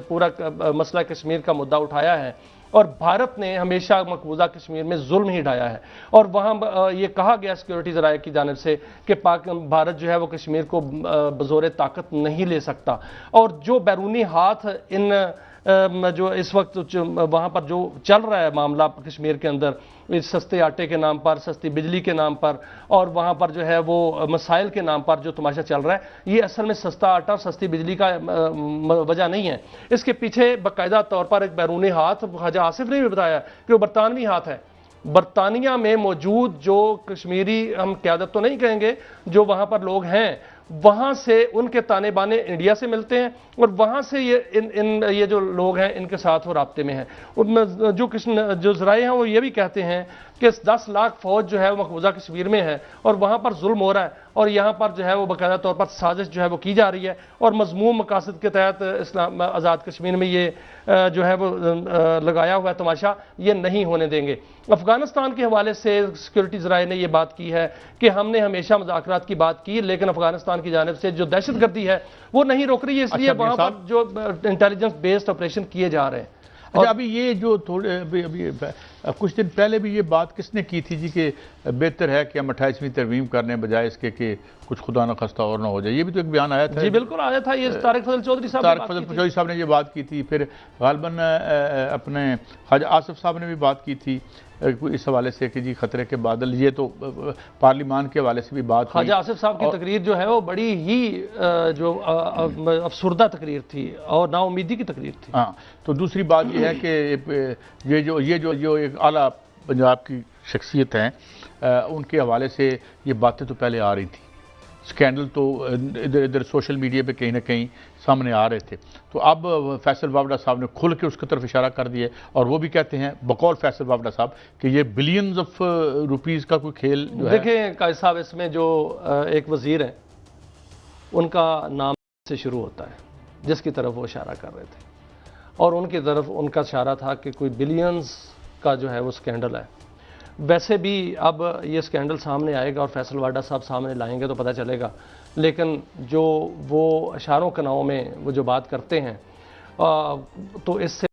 पूरा मसला कश्मीर का मुद्दा उठाया है, और भारत ने हमेशा मकबूजा कश्मीर में जुल्म ही ढाया है। और वहाँ ये कहा गया सिक्योरिटी ज़राए की जानिब से कि भारत जो है वो कश्मीर को बज़ोर ताकत नहीं ले सकता, और जो बैरूनी हाथ इन जो इस वक्त वहाँ पर जो चल रहा है मामला कश्मीर के अंदर, इस सस्ते आटे के नाम पर, सस्ती बिजली के नाम पर और वहाँ पर जो है वो मसाइल के नाम पर जो तमाशा चल रहा है, ये असल में सस्ता आटा और सस्ती बिजली का वजह नहीं है। इसके पीछे बाकायदा तौर पर एक बैरूनी हाथ ख्वाजा आसिफ ने भी बताया कि वो बरतानवी हाथ है। बरतानिया में मौजूद जो कश्मीरी, हम क़यादत तो नहीं कहेंगे, जो वहाँ पर लोग हैं, वहाँ से उनके ताने बाने इंडिया से मिलते हैं और वहाँ से ये जो लोग हैं इनके साथ वो राब्ते में हैं। उनमें जो ज़राए हैं वो ये भी कहते हैं कि 10 लाख फौज जो है वो मकबूजा कश्मीर में है और वहाँ पर जुल्म हो रहा है और यहाँ पर जो है वो बाकायदा तौर पर साजिश जो है वो की जा रही है और मज़मूम मकासद के तहत इस्लाम आज़ाद कश्मीर में ये जो है वो लगाया हुआ है तमाशा, ये नहीं होने देंगे। अफगानिस्तान के हवाले से सिक्योरिटी ज़राए ने ये बात की है कि हमने हमेशा मुज़ाकरात की बात की, लेकिन अफगानिस्तान की जानिब से जो दहशतगर्दी है वो नहीं रोक रही है, इसलिए वहाँ पर जो इंटेलिजेंस बेस्ड ऑपरेशन किए जा रहे हैं। अच्छा, अभी ये जो थोड़े अभी कुछ दिन पहले भी ये बात किसने की थी जी कि बेहतर है कि हम 28वीं तरमीम करने बजाय इसके कि कुछ खुदा न खस्ता और ना हो जाए, ये भी तो एक बयान आया था। जी बिल्कुल आया था, ये तारिक फजल चौधरी साहब ने ये बात की थी। फिर गालबन अपने ख्वाजा आसिफ साहब ने भी बात की थी इस हवाले से कि जी खतरे के बादल, ये तो पार्लिमान के हवाले से भी बात। ख्वाजा आसिफ साहब की तकरीर जो है वो बड़ी ही जो अफसुर्दा तकरीर थी और नाउमीदी की तकरीर थी। हाँ, तो दूसरी बात ये है कि ये जो एक आला पंजाब की शख्सियत हैं, उनके हवाले से ये बातें तो पहले आ रही थी, स्कैंडल तो इधर इधर सोशल मीडिया पे कहीं ना कहीं सामने आ रहे थे। तो अब फैसल वावड़ा साहब ने खुल के उसकी तरफ इशारा कर दिया और वो भी कहते हैं बकौल फैसल वावड़ा साहब कि ये बिलियंस ऑफ रुपीस का कोई खेल जो है। देखें कायद साहब, इसमें जो एक वजीर है उनका नाम से शुरू होता है जिसकी तरफ वो इशारा कर रहे थे और उनकी तरफ उनका इशारा था कि कोई बिलियंस का जो है वो स्कैंडल है। वैसे भी अब ये स्कैंडल सामने आएगा और फैसल वाडा साहब सामने लाएंगे तो पता चलेगा, लेकिन जो वो इशारों के नाम में वो जो बात करते हैं तो इससे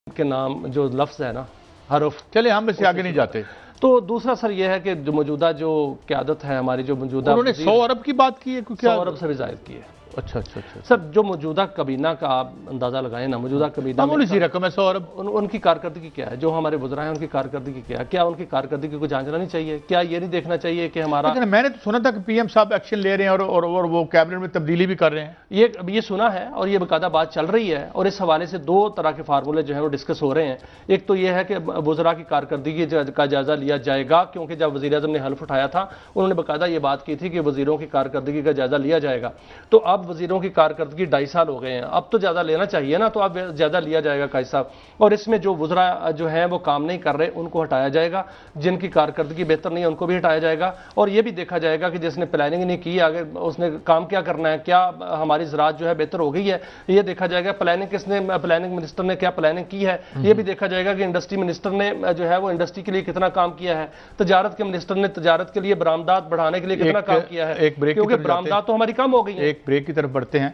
के नाम जो लफ्ज़ है ना, हरफ, चले हम इससे आगे नहीं जाते। तो दूसरा सर ये है कि जो मौजूदा जो क़यादत है हमारी, जो मौजूदा, उन्होंने 100 अरब की बात की है, 100 अरब से भी ज़ायद की है। अच्छा अच्छा अच्छा सर, जो मौजूदा कबीना का आप अंदाज़ा लगाएं ना, मौजूदा कबीना मामूली सी रकम है 100 अरब। उनकी कारकर्दगी क्या है? जो हमारे वज़रा हैं उनकी कारकर्दगी क्या है? क्या उनकी कारकर्दगी को जांचना नहीं चाहिए? क्या ये नहीं देखना चाहिए कि हमारा, मैंने तो सुना था कि पीएम साहब एक्शन ले रहे हैं और वो कैबिनेट में तब्दीली भी कर रहे हैं, ये सुना है और ये बाकायदा बात चल रही है और इस हवाले से 2 तरह के फार्मूले जो है वो डिस्कस हो रहे हैं। एक तो ये है कि वज़रा की कारकर्दगी का जायज़ा लिया जाएगा, क्योंकि जब वज़ीर-ए-आज़म ने हल्फ उठाया था उन्होंने बाकायदा ये बात की थी कि वज़ीरों की कारकर्दगी का जायज़ा लिया जाएगा। तो अब वज़ीरों की कारकर्दगी 2.5 साल हो गए हैं, अब तो ज़्यादा लेना चाहिए ना, तो अब ज़्यादा लिया जाएगा कायद साहब। और इसमें जो वज़रा जो हैं वो काम नहीं कर रहे उनको हटाया जाएगा, जिनकी कारकर्दगी बेहतर नहीं है उनको भी हटाया जाएगा और ये भी देखा जाएगा कि जिसने प्लानिंग नहीं की आगे उसने काम क्या करना है, क्या हमारी ज़राअत जो है बेहतर हो गई है, ये देखा जाएगा। प्लानिंग मिनिस्टर ने क्या प्लानिंग की है ये भी देखा जाएगा कि इंडस्ट्री मिनिस्टर ने जो है वो इंडस्ट्री के लिए कितना काम किया है, तजारत के मिनिस्टर ने तजारत के लिए बरामदात बढ़ाने के लिए कितना काम किया है, क्योंकि बरामदात तो हमारी कम हो गई है। एक ब्रेक की तरफ बढ़ते हैं।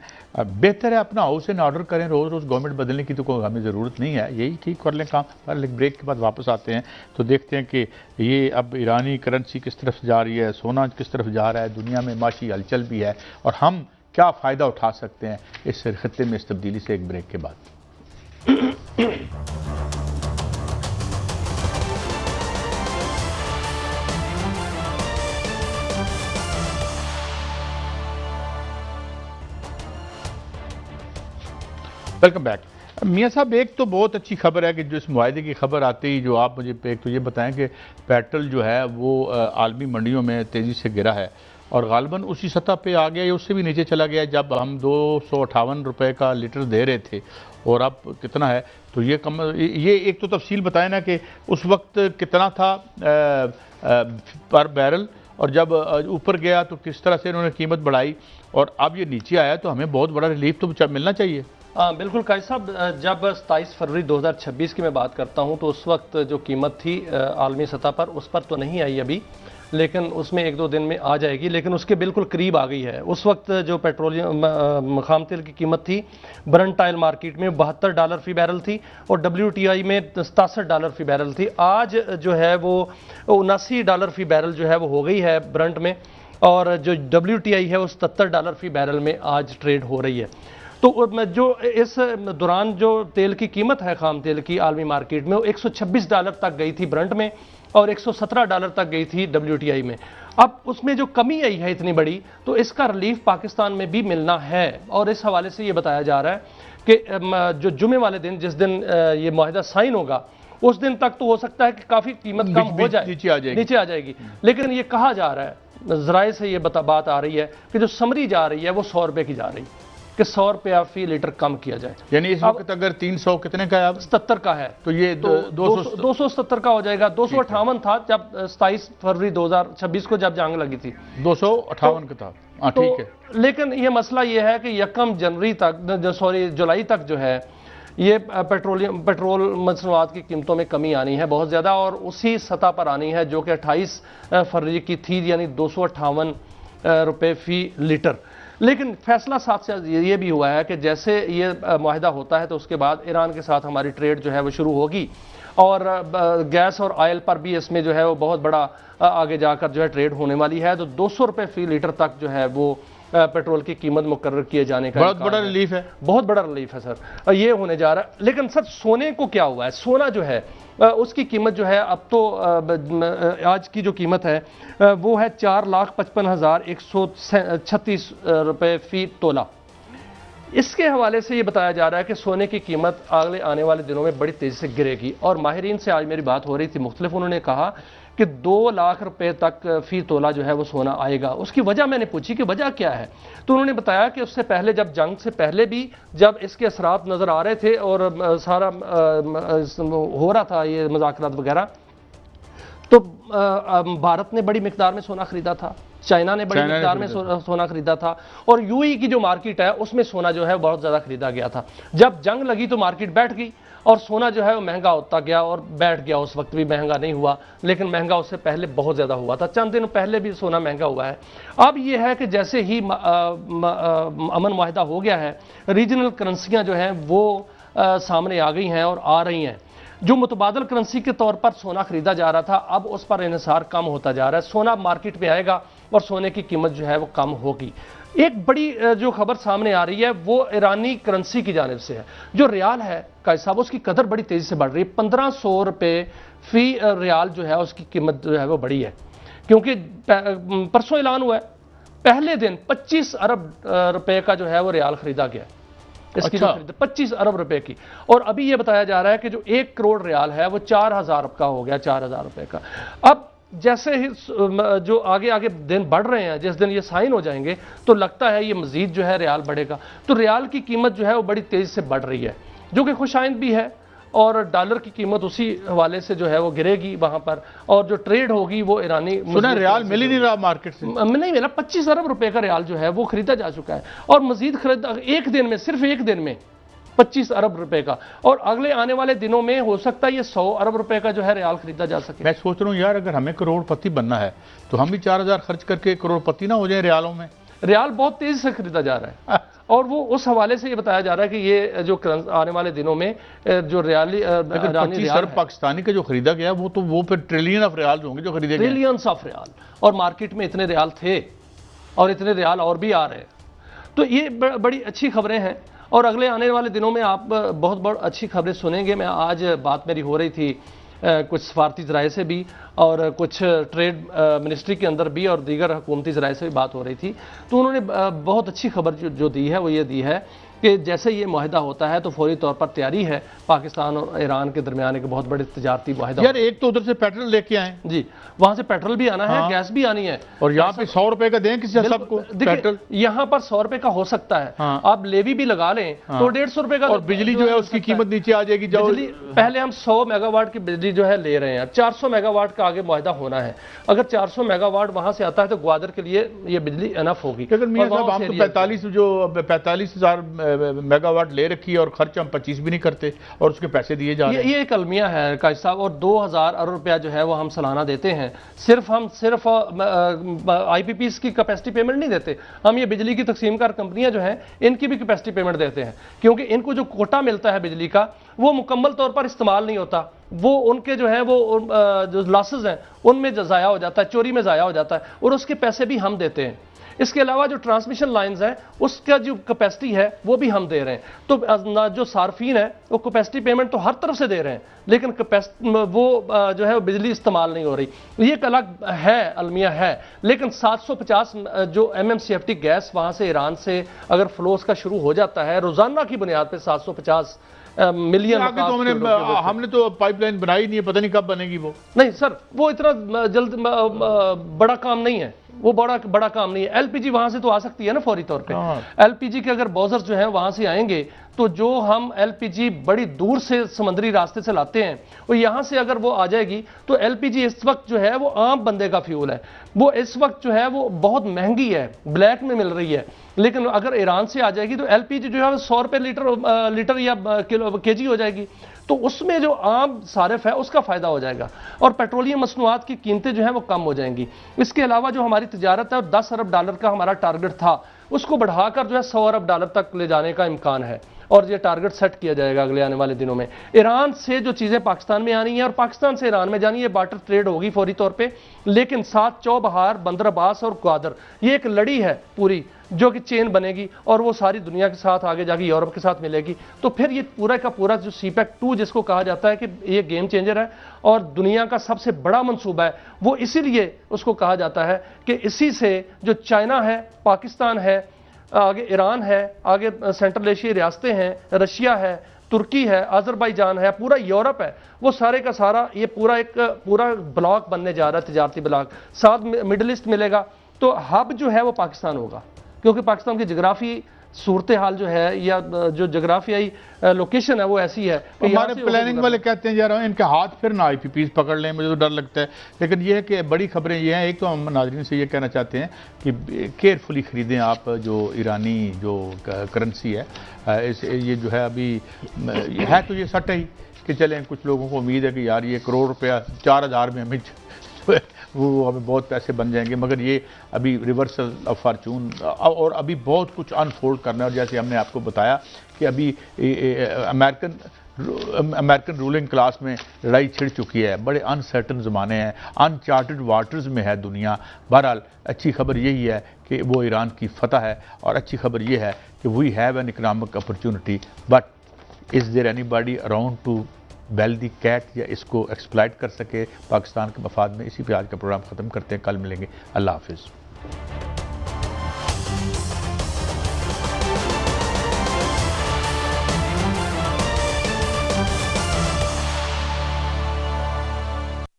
बेहतर है अपना हाउस एंड ऑर्डर करें, रोज रोज गवर्नमेंट बदलने की तो कोई हमें ज़रूरत नहीं है, यही ठीक कर लें काम। पर ब्रेक के बाद वापस आते हैं तो देखते हैं कि ये अब ईरानी करेंसी किस तरफ जा रही है, सोना किस तरफ जा रहा है, दुनिया में माशी हलचल भी है और हम क्या फ़ायदा उठा सकते हैं इस खत्ते में इस तब्दीली से, एक ब्रेक के बाद। Welcome back. मियाँ साहब, एक तो बहुत अच्छी खबर है कि जो इस मुआहदे की खबर आते ही जो आप मुझे एक तो ये बताएं कि पेट्रोल जो है वो आलमी मंडियों में तेज़ी से गिरा है और गालबन उसी सतह पे आ गया या उससे भी नीचे चला गया जब हम 258 रुपये का लीटर दे रहे थे और अब कितना है। तो ये एक तो तफसील बताएं ना कि उस वक्त कितना था पर बैरल और जब ऊपर गया तो किस तरह से इन्होंने कीमत बढ़ाई और अब ये नीचे आया तो हमें बहुत बड़ा रिलीफ तो मिलना चाहिए। बिल्कुल कायद साहब, जब 27 फरवरी 2026 की मैं बात करता हूं तो उस वक्त जो कीमत थी आलमी सतह पर उस पर तो नहीं आई अभी, लेकिन उसमें 1-2 दिन में आ जाएगी, लेकिन उसके बिल्कुल करीब आ गई है। उस वक्त जो पेट्रोलियम मखाम तेल की कीमत थी ब्रंट ऑयल मार्केट में $72 फी बैरल थी और WTI में $67 फी बैरल थी। आज जो है वो $79 फी बैरल जो है वो हो गई है ब्रंट में और जो WTI है वो $77 फी बैरल में आज ट्रेड हो रही है। तो जो इस दौरान जो तेल की कीमत है खाम तेल की आलमी मार्केट में वो $126 तक गई थी ब्रंट में और $117 तक गई थी WTI में। अब उसमें जो कमी आई है इतनी बड़ी, तो इसका रिलीफ पाकिस्तान में भी मिलना है। और इस हवाले से ये बताया जा रहा है कि जो जुमे वाले दिन, जिस दिन ये मुआहदा साइन होगा, उस दिन तक तो हो सकता है कि काफ़ी कीमत कम हो जाए, नीचे आ जाएगी। लेकिन ये कहा जा रहा है, ज़राए से ये बात आ रही है कि जो समरी जा रही है वो ₹100 की जा रही है कि ₹100 फी लीटर कम किया जाए। यानी इस वक्त अगर 300 कितने का है, अब 77 का है, तो ये 270 का हो जाएगा। 258 था जब 27 फरवरी 2026 को जब जंग लगी थी, 258 का था। हाँ, ठीक है। लेकिन ये मसला ये है कि 1 जनवरी तक, जुलाई तक जो है ये पेट्रोल मसनूआत की कीमतों में कमी आनी है बहुत ज़्यादा, और उसी सतह पर आनी है जो कि 28 फरवरी की थी, यानी ₹258 फी लीटर। लेकिन फैसला साथ से ये भी हुआ है कि जैसे ये मुआहदा होता है तो उसके बाद ईरान के साथ हमारी ट्रेड जो है वो शुरू होगी, और गैस और ऑयल पर भी इसमें जो है वो बहुत बड़ा आगे जाकर जो है ट्रेड होने वाली है। तो ₹200 फी लीटर तक जो है वो पेट्रोल की कीमत मुकर्रर किए जाने का बहुत बड़ा रिलीफ है, बहुत बड़ा रिलीफ है सर, ये होने जा रहा है। लेकिन सर सोने को क्या हुआ है? सोना जो है उसकी कीमत जो है अब तो आज की जो कीमत है वो है ₹4,55,136 फी तोला। इसके हवाले से ये बताया जा रहा है कि सोने की कीमत अगले आने वाले दिनों में बड़ी तेज़ी से गिरेगी। और माहिरीन से आज मेरी बात हो रही थी मुख्तलिफ, उन्होंने कहा कि ₹2 लाख तक फी तोला जो है वो सोना आएगा। उसकी वजह मैंने पूछी कि वजह क्या है, तो उन्होंने बताया कि उससे पहले, जब जंग से पहले भी जब इसके असरात नज़र आ रहे थे और सारा हो रहा था ये मुज़ाकरात वगैरह, तो भारत ने बड़ी मिकदार में सोना खरीदा था, चाइना ने बड़ी मिकदार में सोना खरीदा था, और यूएई की जो मार्केट है उसमें सोना जो है बहुत ज़्यादा खरीदा गया था। जब जंग लगी तो मार्केट बैठ गई और सोना जो है वो महंगा होता गया और बैठ गया। उस वक्त भी महंगा नहीं हुआ, लेकिन महंगा उससे पहले बहुत ज़्यादा हुआ था, चंद दिन पहले भी सोना महंगा हुआ है। अब ये है कि जैसे ही अमन मुआहदा हो गया है, रीजनल करेंसियाँ जो हैं वो सामने आ गई हैं और आ रही हैं। जो मुतबादल करेंसी के तौर पर सोना खरीदा जा रहा था, अब उस पर इन्हिसार कम होता जा रहा है। सोना मार्केट में आएगा और सोने की कीमत जो है वो कम होगी। एक बड़ी जो खबर सामने आ रही है वो ईरानी करेंसी की जानिब से है। जो रियाल है कायद साहब, उसकी कदर बड़ी तेज़ी से बढ़ रही है। ₹1500 फी रियाल जो है उसकी कीमत जो है वो बढ़ी है, क्योंकि परसों ऐलान हुआ है पहले दिन 25 अरब रुपए का जो है वो रियाल खरीदा गया। इसकी जो खरीद 25 अरब रुपए की, और अभी ये बताया जा रहा है कि जो 1 करोड़ रियाल है वो 4000 का हो गया, 4000 रुपए का। अब जैसे ही जो आगे आगे दिन बढ़ रहे हैं, जिस दिन ये साइन हो जाएंगे तो लगता है ये मजीद जो है रियाल बढ़ेगा। तो रियाल की कीमत जो है वो बड़ी तेज़ी से बढ़ रही है, जो कि खुशाइंद भी है, और डॉलर की कीमत उसी हवाले से जो है वो गिरेगी वहां पर, और जो ट्रेड होगी वो ईरानी सुना रियाल मिल ही नहीं रहा मार्केट से, नहीं मिला। 25 अरब रुपए का रियाल जो है वो खरीदा जा चुका है, और मजीद खरीद एक दिन में, सिर्फ एक दिन में 25 अरब रुपए का, और अगले आने वाले दिनों में हो सकता है ये 100 अरब रुपए का जो है रियाल खरीदा जा सके। मैं सोच रहा हूँ यार, अगर हमें करोड़पति बनना है तो हम भी 4000 खर्च करके करोड़पति ना हो जाए रियालों में। रियाल बहुत तेजी से खरीदा जा रहा है, और वो उस हवाले से ये बताया जा रहा है कि ये जो आने वाले दिनों में जो रियाली 25 अरब पाकिस्तानी का जो खरीदा गया वो फिर ट्रिलियन ऑफ रियाल होंगे जो खरीदे गए, ट्रिलियंस ऑफ रियाल, और मार्केट में इतने रियाल थे और इतने रियाल और भी आ रहे हैं। तो ये बड़ी अच्छी खबरें हैं, और अगले आने वाले दिनों में आप बहुत बहुत अच्छी खबरें सुनेंगे। मैं आज बात मेरी हो रही थी कुछ सफारती ज़राए से भी, और कुछ ट्रेड मिनिस्ट्री के अंदर भी, और दीगर हुकूमती ज़राए से भी बात हो रही थी। तो उन्होंने बहुत अच्छी खबर जो दी है वो ये दी है कि जैसे ये मुआहदा होता है तो फौरी तौर पर तैयारी है पाकिस्तान और ईरान के दरमियान एक बहुत बड़े तजारती मुआहदा। यार एक तो उधर से पेट्रोल लेके आए जी, वहां से पेट्रोल भी आना है, गैस भी आनी है, और यहाँ पे 100 रुपए का दें किसी सबको पेट्रोल। यहाँ पर 100 रुपए का हो सकता है, आप लेवी भी लगा लें तो 150 रुपए का, और बिजली जो है उसकी कीमत नीचे आ जाएगी। पहले हम 100 मेगावाट की बिजली जो है ले रहे हैं, 400 मेगावाट का आगे मुआहदा होना है। अगर 400 मेगावाट वहां से आता है तो ग्वादर के लिए ये बिजली इनफ होगी। हम तो 45,000 मेगावाट ले रखी है और खर्च हम 25 भी नहीं करते, और उसके पैसे दिए जा रहे हैं। ये एक अलमिया है कायद साहब, और 2000 अरब रुपया जो है वो हम सालाना देते हैं। हम सिर्फ IPPs की कैपेसिटी पेमेंट नहीं देते, हम ये बिजली की तकसीम कार कंपनियां जो हैं इनकी भी कैपेसिटी पेमेंट देते हैं, क्योंकि इनको जो कोटा मिलता है बिजली का वो मुकम्मल तौर पर इस्तेमाल नहीं होता। वो उनके जो है वो जो लॉसेज हैं उनमें ज़ाया हो जाता है, चोरी में ज़ाया हो जाता है, और उसके पैसे भी हम देते हैं। इसके अलावा जो ट्रांसमिशन लाइंस हैं उसका जो कैपेसिटी है वो भी हम दे रहे हैं। तो जो सार्फिन है वो कैपेसिटी पेमेंट तो हर तरफ से दे रहे हैं, लेकिन वो जो है बिजली इस्तेमाल नहीं हो रही। ये एक अलग है, अलमिया है। लेकिन 750 जो MMCFT गैस वहाँ से ईरान से अगर फ्लोस का शुरू हो जाता है रोज़ाना की बुनियाद पर 750 मिलियन। हमने तो पाइपलाइन बनाई नहीं है, पता नहीं कब बनेगी वो। नहीं सर, वो इतना जल्द बड़ा काम नहीं है, वो बड़ा काम नहीं है। LPG वहां से तो आ सकती है ना फौरी तौर पे। LPG के अगर बॉजर जो हैं वहां से आएंगे तो जो हम LPG बड़ी दूर से समुद्री रास्ते से लाते हैं और यहां से अगर वो आ जाएगी तो LPG इस वक्त जो है वो आम बंदे का फ्यूल है, वो इस वक्त जो है वो बहुत महंगी है, ब्लैक में मिल रही है। लेकिन अगर ईरान से आ जाएगी तो LPG जो है 100 रुपये लीटर या केजी हो जाएगी, तो उसमें जो आम सारिफ है उसका फायदा हो जाएगा और पेट्रोलियम मसनूआत की कीमतें जो है वो कम हो जाएंगी। इसके अलावा जो हमारी तिजारत है और $10 अरब का हमारा टारगेट था उसको बढ़ाकर जो है $100 अरब तक ले जाने का इम्कान है और ये टारगेट सेट किया जाएगा अगले आने वाले दिनों में। ईरान से जो चीज़ें पाकिस्तान में आनी है और पाकिस्तान से ईरान में जानी है, बार्टर ट्रेड होगी फौरी तौर पे, लेकिन साथ चौबहार, बंदर अब्बास और ग्वादर, ये एक लड़ी है पूरी जो कि चेन बनेगी और वो सारी दुनिया के साथ आगे जाके यूरोप के साथ मिलेगी। तो फिर ये पूरा का पूरा जो CPEC 2 जिसको कहा जाता है कि ये गेम चेंजर है और दुनिया का सबसे बड़ा मंसूबा है, वो इसीलिए उसको कहा जाता है कि इसी से जो चाइना है, पाकिस्तान है, आगे ईरान है, आगे सेंट्रल एशियाई रियासतें हैं, रशिया है, तुर्की है, अजरबैजान है, पूरा यूरोप है, वो सारे का सारा ये पूरा ब्लॉक बनने जा रहा है, तिजारती ब्लॉक। साथ मिडिल ईस्ट मिलेगा, तो हब जो है वो पाकिस्तान होगा, क्योंकि पाकिस्तान की जोग्राफी सूरत हाल जो है या जो जोग्राफियाई लोकेशन है वो ऐसी है। हमारे प्लानिंग वाले कहते हैं यार इनके हाथ फिर ना IPPs पकड़ लें, मुझे तो डर लगता है। लेकिन ये है कि बड़ी खबरें ये हैं, एक तो हम नाज़रीन से ये कहना चाहते हैं कि केयरफुली ख़रीदें आप जो ईरानी जो करेंसी है। ये जो है अभी है तो ये सट ही कि चलें, कुछ लोगों को उम्मीद है कि यार ये करोड़ रुपया 4000 में हमें वो हमें बहुत पैसे बन जाएंगे, मगर ये अभी रिवर्सल ऑफ फॉर्चून और अभी बहुत कुछ अनफोल्ड करना है। और जैसे हमने आपको बताया कि अभी अमेरिकन रूलिंग क्लास में लड़ाई छिड़ चुकी है, बड़े अनसर्टन ज़माने हैं, अनचार्टेड वाटर्स में है दुनिया। बहरहाल अच्छी खबर यही है कि वो ईरान की फतह है और अच्छी खबर ये है कि we have an economic opportunity, but is there anybody around to bell the cat या इसको एक्सप्लॉइट कर सके पाकिस्तान के मफाद में। इसी पे आज का प्रोग्राम ख़त्म करते हैं, कल मिलेंगे। अल्लाह हाफिज़।